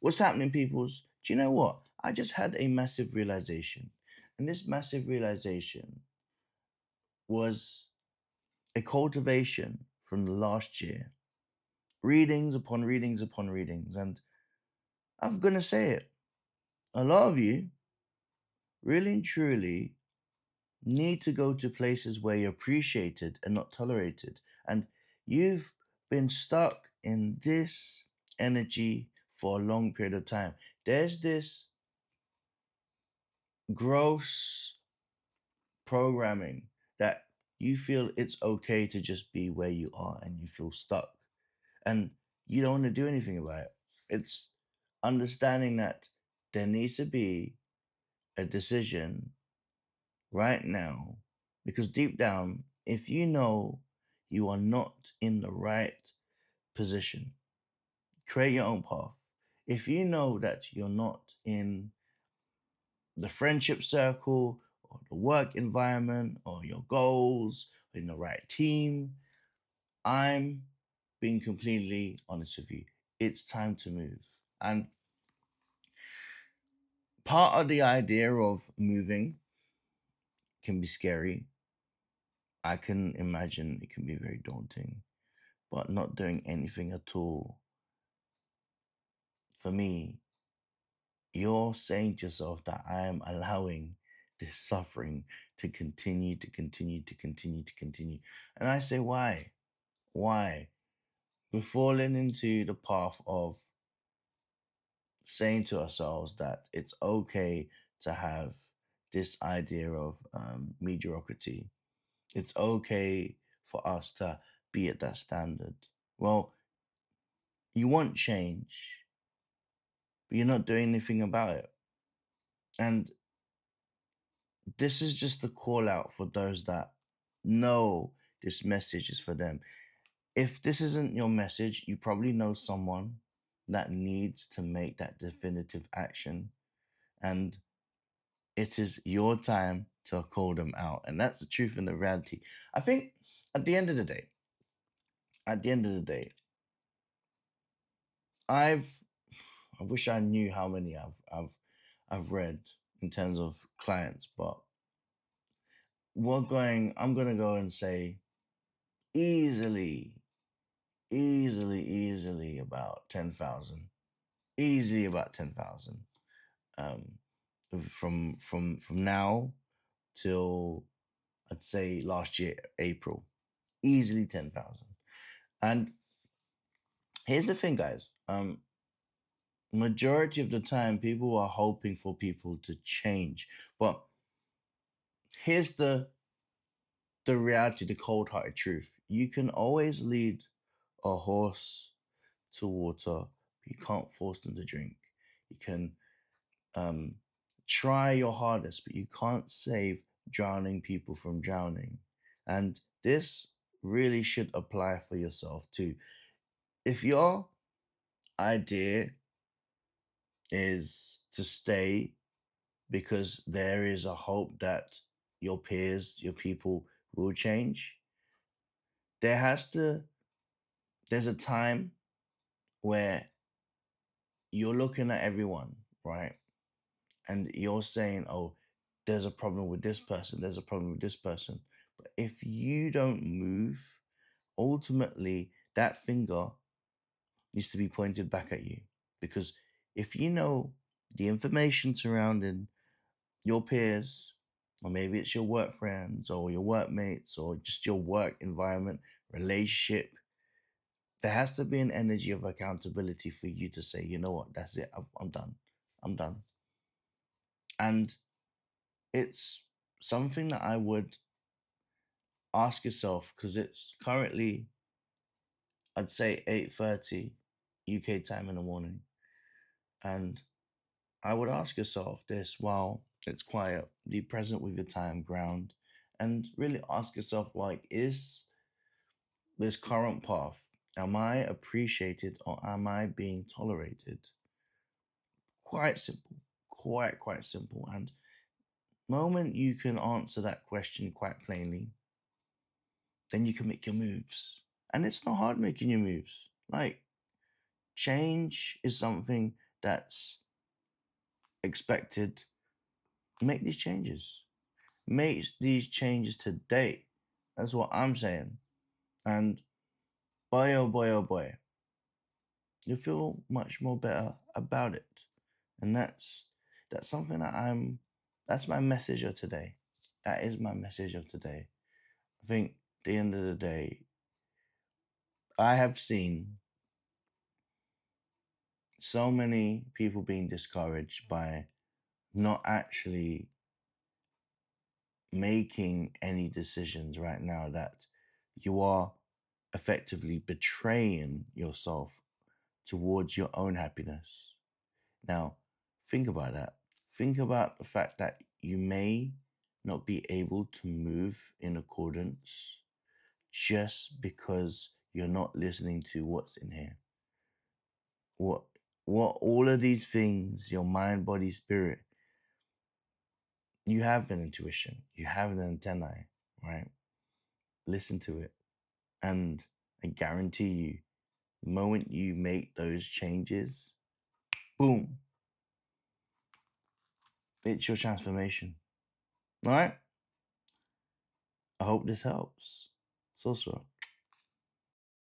What's happening, peoples? Do you know what? I just had a massive realization. And this massive realization was a cultivation from the last year. Readings upon readings upon readings. And I'm going to say it. A lot of you really and truly need to go to places where you're appreciated and not tolerated. And you've been stuck in this energy for a long period of time. There's this gross programming that you feel it's okay to just be where you are and you feel stuck and you don't want to do anything about it. It's understanding that there needs to be a decision right now because deep down, if you know you are not in the right position, create your own path. If you know that you're not in the friendship circle or the work environment or your goals in the right team, I'm being completely honest with you. It's time to move. And part of the idea of moving can be scary. I can imagine it can be very daunting, but not doing anything at all, for me, you're saying to yourself that I am allowing this suffering to continue, to continue, to continue, to continue. And I say, why? Why? We're falling into the path of saying to ourselves that it's okay to have this idea of mediocrity. It's okay for us to be at that standard. Well, you want change, but you're not doing anything about it. And this is just a call out for those that know this message is for them. If this isn't your message, you probably know someone that needs to make that definitive action. And it is your time to call them out. And that's the truth and the reality. I think at the end of the day, at the end of the day, I've I wish I knew how many I've read in terms of clients, but I'm gonna go and say easily, easily about 10,000. Easily about 10,000. Um from now till I'd say last year, April. Easily 10,000. And here's the thing, guys. Majority of the time, people are hoping for people to change, but here's the reality, the cold-hearted truth. You can always lead a horse to water, but you can't force them to drink. You can um, try your hardest, but you can't save drowning people from drowning. And this really should apply for yourself too. If your idea is to stay because there is a hope that your peers, your people will change, there has to, there's a time where you're looking at everyone, right? And you're saying, oh, there's a problem with this person, there's a problem with this person. But if you don't move, ultimately that finger needs to be pointed back at you. Because if you know the information surrounding your peers, or maybe it's your work friends or your workmates or just your work environment, relationship, there has to be an energy of accountability for you to say, you know what, that's it, I'm done. I'm done. And it's something that I would ask yourself because it's currently, I'd say 8:30 UK time in the morning. And I would ask yourself this while it's quiet, be present with your time, ground, and really ask yourself like, is this current path, am I appreciated or am I being tolerated? Quite simple. Quite simple. And moment you can answer that question quite plainly, then you can make your moves. And it's not hard making your moves. Like change is something that's expected, make these changes. Make these changes today. That's what I'm saying. And boy, oh boy, oh boy, you feel much more better about it. And that's something that that's my message of today. That is my message of today. I think at the end of the day, I have seen so many people being discouraged by not actually making any decisions right now, that you are effectively betraying yourself towards your own happiness. Now, think about that. Think about the fact that you may not be able to move in accordance just because you're not listening to what's in here. What what all of these things, your mind, body, spirit, you have an intuition, you have an antennae, right? Listen to it. And I guarantee you, the moment you make those changes, boom, it's your transformation. All right? I hope this helps. So.